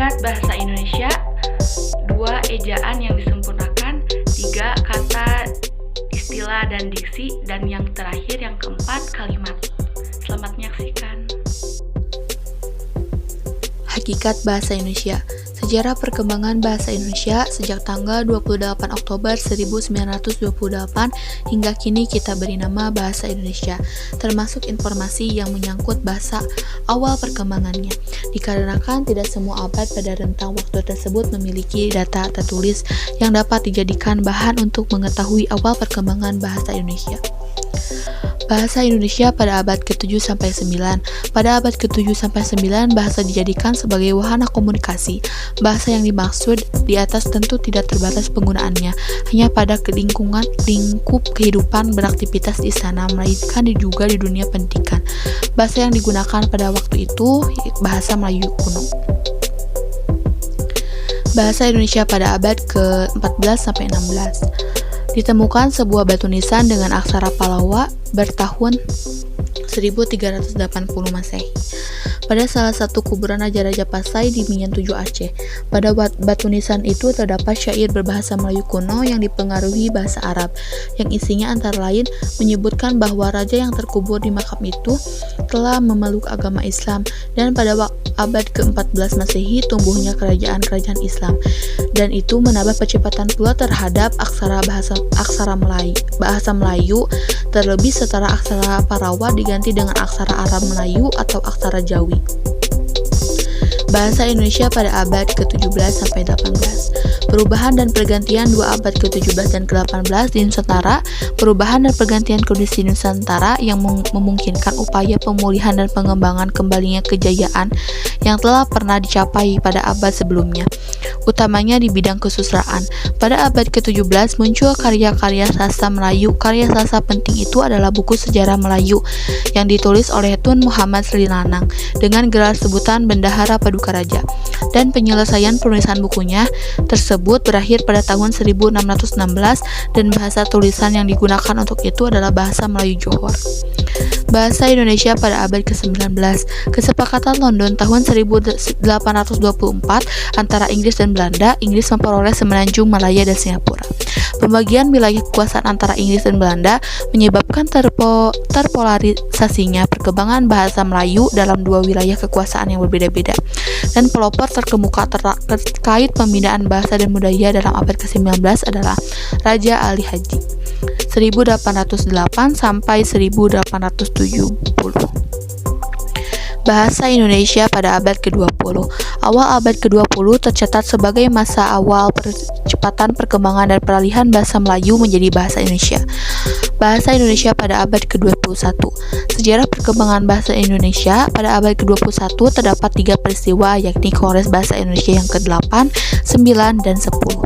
Hakikat bahasa Indonesia: 2 ejaan yang disempurnakan, 3 kata, istilah, dan diksi, dan yang terakhir, yang keempat, kalimat. Selamat menyaksikan. Hakikat bahasa Indonesia. Sejarah perkembangan bahasa Indonesia sejak tanggal 28 Oktober 1928 hingga kini kita beri nama bahasa Indonesia, termasuk informasi yang menyangkut bahasa awal perkembangannya. Dikarenakan tidak semua abad pada rentang waktu tersebut memiliki data tertulis yang dapat dijadikan bahan untuk mengetahui awal perkembangan bahasa Indonesia. Bahasa Indonesia pada abad ke-7-9. Pada abad ke-7-9, bahasa dijadikan sebagai wahana komunikasi. Bahasa yang dimaksud di atas tentu tidak terbatas penggunaannya hanya pada lingkup kehidupan beraktivitas di sana, melainkan juga di dunia pendidikan. Bahasa yang digunakan pada waktu itu bahasa Melayu kuno. Bahasa Indonesia pada abad ke-14-16. Ditemukan sebuah batu nisan dengan aksara Pallawa bertahun 1380 Masehi pada salah satu kuburan Raja-Raja Pasai di Minyan Tujuh Aceh. Pada batu nisan itu terdapat syair berbahasa Melayu kuno yang dipengaruhi bahasa Arab, yang isinya antara lain menyebutkan bahwa raja yang terkubur di makam itu telah memeluk agama Islam, dan pada abad ke-14 Masehi tumbuhnya kerajaan-kerajaan Islam, dan itu menambah percepatan pula terhadap aksara Melayu, terlebih setelah aksara Pallawa diganti dengan aksara Arab Melayu atau aksara Jawi. Bahasa Indonesia pada abad ke-17-18. Perubahan dan pergantian 2 abad ke-17 dan ke-18 di Nusantara. Perubahan dan pergantian kondisi Nusantara yang memungkinkan upaya pemulihan dan pengembangan kembalinya kejayaan yang telah pernah dicapai pada abad sebelumnya, utamanya di bidang kesusastraan. Pada abad ke-17 muncul karya-karya sastra Melayu. Karya sastra penting itu adalah buku sejarah Melayu yang ditulis oleh Tun Muhammad Srilanang dengan gelar sebutan Bendahara Paduka Raja, dan penyelesaian penulisan bukunya tersebut berakhir pada tahun 1616, dan bahasa tulisan yang digunakan untuk itu adalah bahasa Melayu Johor. Bahasa Indonesia pada abad ke-19. Kesepakatan London tahun 1824 antara Inggris dan Belanda. Inggris memperoleh semenanjung Malaya dan Singapura. Pembagian wilayah kekuasaan antara Inggris dan Belanda menyebabkan terpolarisasinya perkembangan bahasa Melayu dalam 2 wilayah kekuasaan yang berbeda-beda, dan pelopor terkemuka terkait pembinaan bahasa dan budaya dalam abad ke-19 adalah Raja Ali Haji 1808 sampai 1870. Bahasa Indonesia pada abad ke-20. Awal abad ke-20 tercatat sebagai masa awal percepatan perkembangan dan peralihan bahasa Melayu menjadi bahasa Indonesia. Bahasa Indonesia pada abad ke-21. Sejarah perkembangan bahasa Indonesia pada abad ke-21 terdapat 3 peristiwa, yakni Kongres Bahasa Indonesia yang ke-8, 9, dan 10.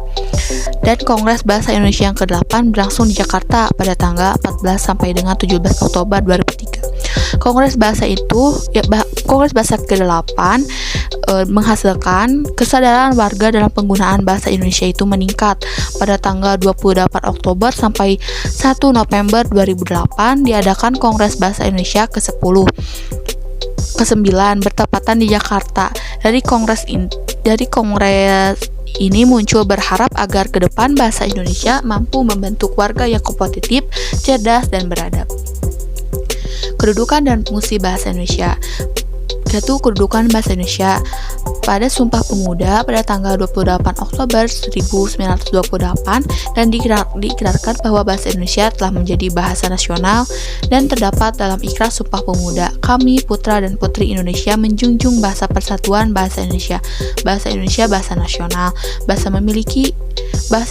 Dan Kongres Bahasa Indonesia yang ke-8 berlangsung di Jakarta pada tanggal 14 sampai dengan 17 Oktober 2003. Kongres Bahasa ke-8 menghasilkan kesadaran warga dalam penggunaan bahasa Indonesia itu meningkat. Pada tanggal 28 Oktober sampai 1 November 2008 diadakan Kongres Bahasa Indonesia ke-10. Ke-9 bertepatan di Jakarta. Dari kongres ini muncul berharap agar ke depan bahasa Indonesia mampu membentuk warga yang kompetitif, cerdas, dan beradab. Kedudukan dan fungsi bahasa Indonesia. Satu, kedudukan bahasa Indonesia. Pada Sumpah Pemuda pada tanggal 28 Oktober 1928 dan diikrarkan bahwa bahasa Indonesia telah menjadi bahasa nasional, dan terdapat dalam Ikrar Sumpah Pemuda, kami putra dan putri Indonesia menjunjung bahasa persatuan bahasa Indonesia. Bahasa Indonesia bahasa nasional. Bahasa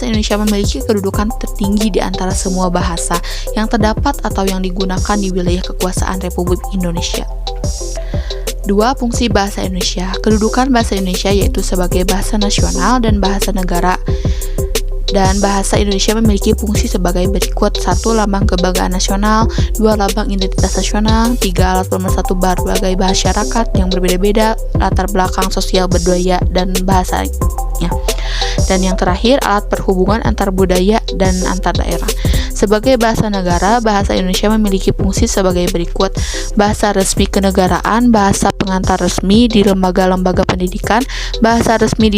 Indonesia memiliki kedudukan tertinggi di antara semua bahasa yang terdapat atau yang digunakan di wilayah kekuasaan Republik Indonesia. 2. Fungsi bahasa Indonesia. Kedudukan bahasa Indonesia yaitu sebagai bahasa nasional dan bahasa negara. Dan bahasa Indonesia memiliki fungsi sebagai berikut: 1. Lambang kebanggaan nasional. 2. Lambang identitas nasional. 3. Alat pemersatu berbagai masyarakat yang berbeda-beda latar belakang sosial, budaya, dan bahasanya. Dan yang terakhir, alat perhubungan antar budaya dan antar daerah. Sebagai bahasa negara, bahasa Indonesia memiliki fungsi sebagai berikut: bahasa resmi kenegaraan, bahasa pengantar resmi di lembaga-lembaga pendidikan, bahasa resmi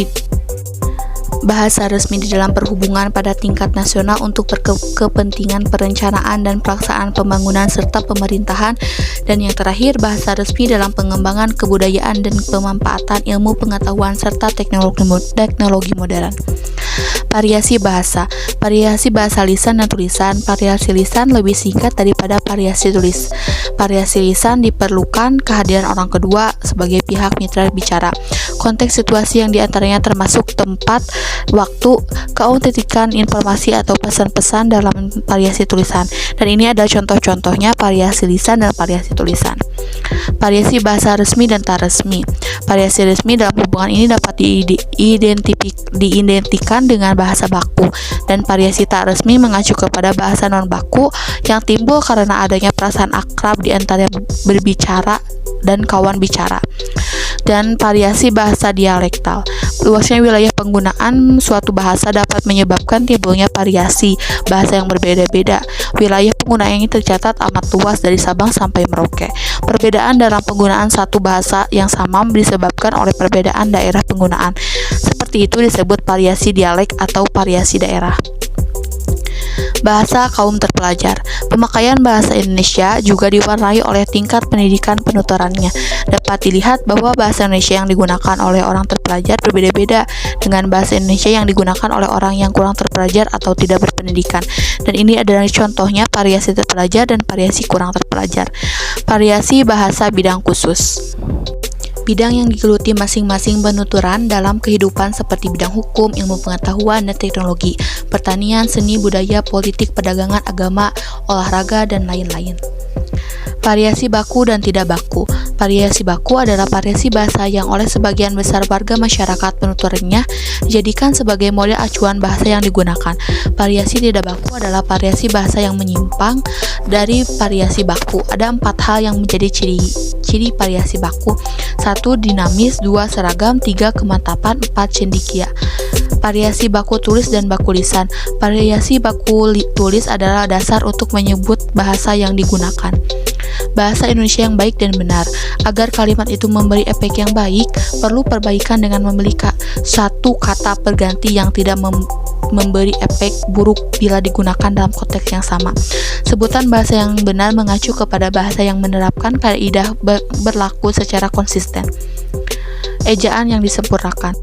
di dalam perhubungan pada tingkat nasional untuk kepentingan perencanaan dan pelaksanaan pembangunan serta pemerintahan, dan yang terakhir bahasa resmi dalam pengembangan kebudayaan dan pemanfaatan ilmu pengetahuan serta teknologi modern. Variasi bahasa lisan dan tulisan. Variasi lisan lebih singkat daripada variasi tulis. Variasi lisan diperlukan kehadiran orang kedua sebagai pihak mitra bicara. Konteks situasi yang diantaranya termasuk tempat, waktu, keautentikan informasi atau pesan-pesan dalam variasi tulisan. Dan ini adalah contoh-contohnya variasi lisan dan variasi tulisan. Variasi bahasa resmi dan tak resmi. Variasi resmi dalam hubungan ini dapat diidentikan dengan bahasa baku, dan variasi tak resmi mengacu kepada bahasa non baku yang timbul karena adanya perasaan akrab di antara berbicara dan kawan bicara. Dan variasi bahasa dialektal. Luasnya wilayah penggunaan suatu bahasa dapat menyebabkan timbulnya variasi bahasa yang berbeda-beda. Wilayah penggunaan ini tercatat amat luas dari Sabang sampai Merauke. Perbedaan dalam penggunaan satu bahasa yang sama disebabkan oleh perbedaan daerah penggunaan. Seperti itu disebut variasi dialek atau variasi daerah. Bahasa kaum terpelajar. Pemakaian bahasa Indonesia juga diwarnai oleh tingkat pendidikan penuturannya. Dapat dilihat bahwa bahasa Indonesia yang digunakan oleh orang terpelajar berbeda-beda dengan bahasa Indonesia yang digunakan oleh orang yang kurang terpelajar atau tidak berpendidikan. Dan ini adalah contohnya variasi terpelajar dan variasi kurang terpelajar. Variasi bahasa bidang khusus. Bidang yang digeluti masing-masing penuturan dalam kehidupan seperti bidang hukum, ilmu pengetahuan, dan teknologi, pertanian, seni, budaya, politik, perdagangan, agama, olahraga, dan lain-lain. Variasi baku dan tidak baku. Variasi baku adalah variasi bahasa yang oleh sebagian besar warga masyarakat penuturannya dijadikan sebagai model acuan bahasa yang digunakan. Variasi tidak baku adalah variasi bahasa yang menyimpang dari variasi baku. Ada 4 hal yang menjadi ciri variasi baku. 1. Dinamis. 2. Seragam. 3. Kemantapan. 4. Cendekia. Variasi baku tulis dan baku lisan. Variasi baku tulis adalah dasar untuk menyebut bahasa yang digunakan. Bahasa Indonesia yang baik dan benar. Agar kalimat itu memberi efek yang baik, perlu perbaikan dengan membeli satu kata pengganti yang tidak memberi efek buruk bila digunakan dalam konteks yang sama. Sebutan bahasa yang benar mengacu kepada bahasa yang menerapkan kaidah berlaku secara konsisten. Ejaan yang disempurnakan.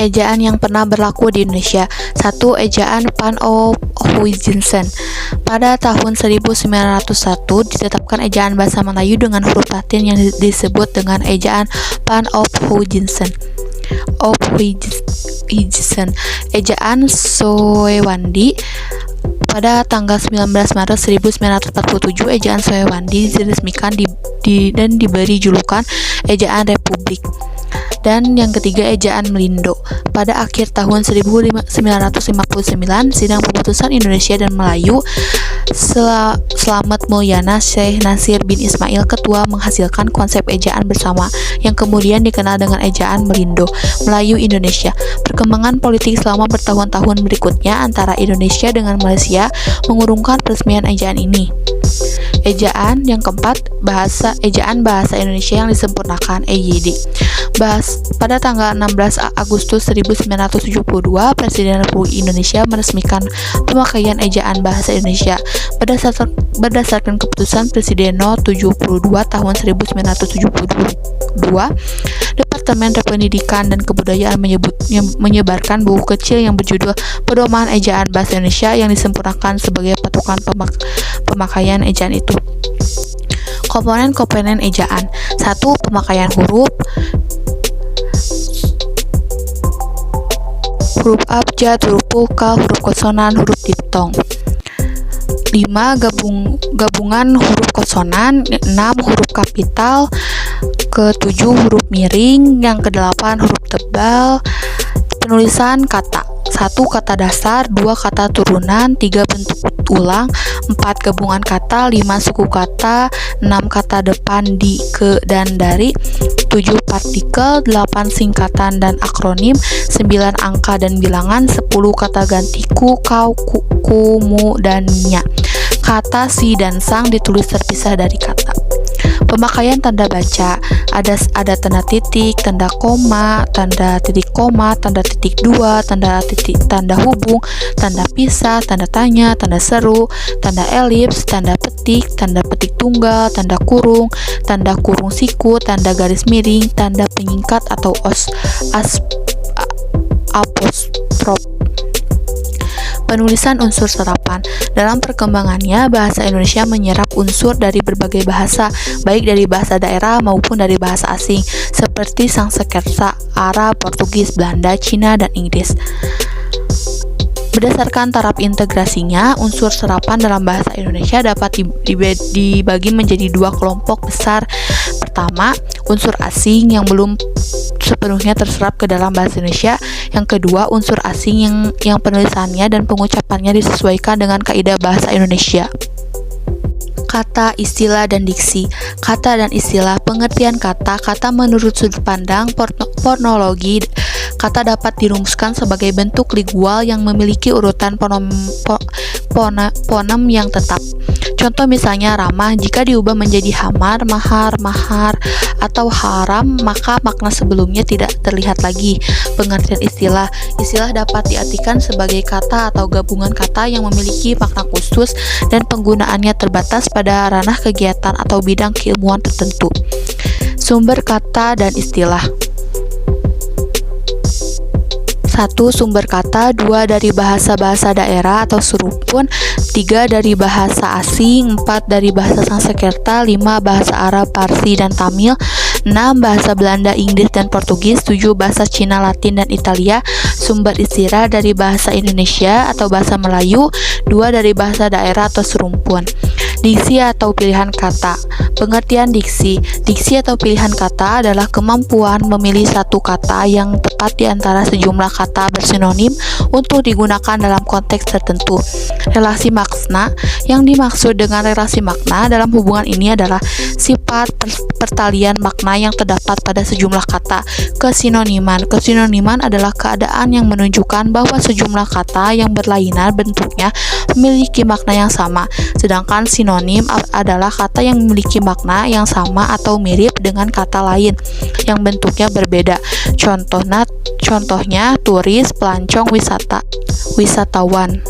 Ejaan yang pernah berlaku di Indonesia. 1. Ejaan Van O. Huijsen. Pada tahun 1901 ditetapkan ejaan bahasa Melayu dengan huruf Latin yang disebut dengan ejaan Van O. Huijsen. Ejaan Soewandi. Pada tanggal 19 Maret 1947, ejaan Soewandi diresmikan dan diberi julukan Ejaan Republik. Dan yang ketiga, ejaan Melindo. Pada akhir tahun 1959, Sidang Pemutusan Indonesia dan Melayu Slamet Mulyana Syekh Nasir bin Ismail Ketua menghasilkan konsep ejaan bersama yang kemudian dikenal dengan ejaan Melindo, Melayu Indonesia. Perkembangan politik selama bertahun-tahun berikutnya antara Indonesia dengan Malaysia mengurungkan peresmian ejaan ini. Ejaan yang keempat, ejaan bahasa Indonesia yang disempurnakan (EYD). Pada tanggal 16 Agustus 1972, Presiden Republik Indonesia meresmikan pemakaian ejaan bahasa Indonesia. Berdasarkan keputusan Presiden No. 72 tahun 1972, Departemen Pendidikan dan Kebudayaan menyebarkan buku kecil yang berjudul Pedoman Ejaan Bahasa Indonesia yang disempurnakan sebagai patokan pemakaian ejaan itu. Komponen ejaan. 1. Pemakaian huruf abjad, huruf vokal, huruf konsonan, huruf diftong. 5. Gabungan huruf konsonan. 6. Huruf kapital. 7. Huruf miring. Yang 8. Huruf tebal. Penulisan kata. 1. Kata dasar. 2. Kata turunan. 3. Bentuk ulang. 4. Gabungan kata. 5. Suku kata. 6. Kata depan, di, ke, dan dari. 7. Partikel. 8. Singkatan dan akronim. 9. Angka dan bilangan. 10. Kata ganti ku, kau, ku, mu, dan nya. Kata si dan sang ditulis terpisah dari kata. Pemakaian tanda baca, ada tanda titik, tanda koma, tanda titik koma, tanda titik dua, tanda hubung, tanda pisah, tanda tanya, tanda seru, tanda elips, tanda petik tunggal, tanda kurung siku, tanda garis miring, tanda penyingkat atau apostrof. Penulisan unsur serapan. Dalam perkembangannya, bahasa Indonesia menyerap unsur dari berbagai bahasa, baik dari bahasa daerah maupun dari bahasa asing, seperti Sanskerta, Arab, Portugis, Belanda, Cina, dan Inggris. Berdasarkan taraf integrasinya, unsur serapan dalam bahasa Indonesia dapat dibagi menjadi dua kelompok besar. Pertama, unsur asing yang belum sepenuhnya terserap ke dalam bahasa Indonesia. Yang kedua, unsur asing yang penulisannya dan pengucapannya disesuaikan dengan kaidah bahasa Indonesia. Kata, istilah, dan diksi. Kata dan istilah. Pengertian kata menurut sudut pandang fonologi. Kata dapat dirumuskan sebagai bentuk ligual yang memiliki urutan fonem yang tetap. Contoh misalnya ramah, jika diubah menjadi hamar, mahar, atau haram, maka makna sebelumnya tidak terlihat lagi. Pengertian istilah. Istilah dapat diartikan sebagai kata atau gabungan kata yang memiliki makna khusus dan penggunaannya terbatas pada ranah kegiatan atau bidang keilmuan tertentu. Sumber kata dan istilah. 1. Sumber kata. 2. Dari bahasa-bahasa daerah atau serupun. 3. Dari bahasa asing. 4. Dari bahasa Sanskerta. 5. Bahasa Arab, Parsi, dan Tamil. 6. Bahasa Belanda, Inggris, dan Portugis. 7. Bahasa Cina, Latin, dan Italia. Sumber istilah dari bahasa Indonesia atau bahasa Melayu. 2. Dari bahasa daerah atau serumpun. Diksi atau pilihan kata. Pengertian diksi. Diksi atau pilihan kata adalah kemampuan memilih satu kata yang tepat di antara sejumlah kata bersinonim untuk digunakan dalam konteks tertentu. Relasi makna. Yang dimaksud dengan relasi makna dalam hubungan ini adalah sifat pertalian makna yang terdapat pada sejumlah kata. Kesinoniman. Kesinoniman adalah keadaan yang menunjukkan bahwa sejumlah kata yang berlainan bentuknya memiliki makna yang sama, sedangkan sinonim adalah kata yang memiliki makna yang sama atau mirip dengan kata lain yang bentuknya berbeda. Contohnya turis, pelancong, wisatawan.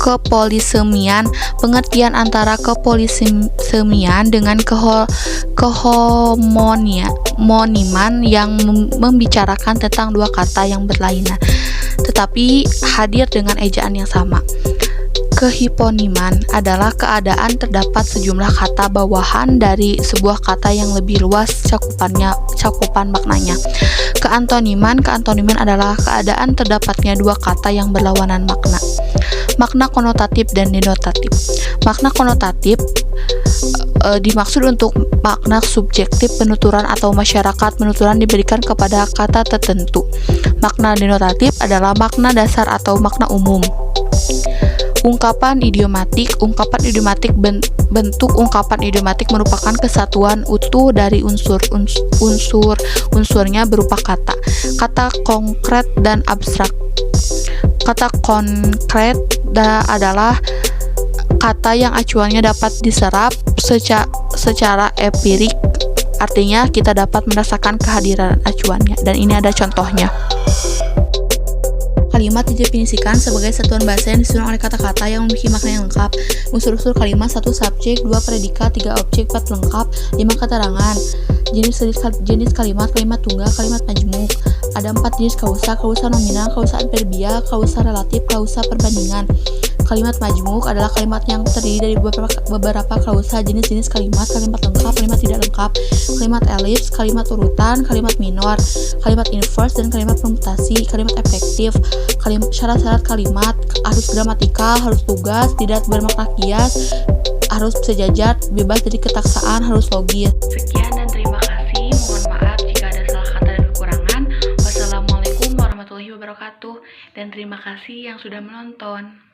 Kepolisemian. Pengertian antara kepolisemian dengan kehomoniman yang membicarakan tentang dua kata yang berlainan tetapi hadir dengan ejaan yang sama. Kehiponiman adalah keadaan terdapat sejumlah kata bawahan dari sebuah kata yang lebih luas cakupan maknanya. Keantoniman adalah keadaan terdapatnya dua kata yang berlawanan makna. Makna konotatif dan denotatif. Makna konotatif dimaksud untuk makna subjektif penuturan atau masyarakat penuturan diberikan kepada kata tertentu. Makna denotatif adalah makna dasar atau makna umum. Ungkapan idiomatik. Bentuk ungkapan idiomatik merupakan kesatuan utuh dari unsurnya berupa kata. Kata konkret dan abstrak. Kata konkret adalah kata yang acuannya dapat diserap secara empirik, artinya kita dapat merasakan kehadiran acuannya, dan ini ada contohnya. Kalimat didefinisikan sebagai satuan bahasa yang disusun oleh kata-kata yang memiliki makna yang lengkap. Unsur-unsur kalimat: 1 subjek, 2 predikat, 3 objek, 4 pelengkap, 5 keterangan. Jenis kalimat tunggal, kalimat majmuk. Ada 4 jenis klausa nominal, klausa adverbial, klausa relatif, klausa perbandingan. Kalimat majmuk adalah kalimat yang terdiri dari beberapa klausa. Jenis-jenis kalimat lengkap, kalimat tidak lengkap, kalimat elips, kalimat urutan, kalimat minor, kalimat inverse, dan kalimat permutasi. Kalimat efektif. Syarat-syarat kalimat harus gramatikal, harus tugas, tidak bermakna kias, harus sejajar, bebas dari ketaksaan, harus logis. Sekian dan terima kasih. Mohon maaf jika ada salah kata dan kekurangan. Wassalamualaikum warahmatullahi wabarakatuh. Dan terima kasih yang sudah menonton.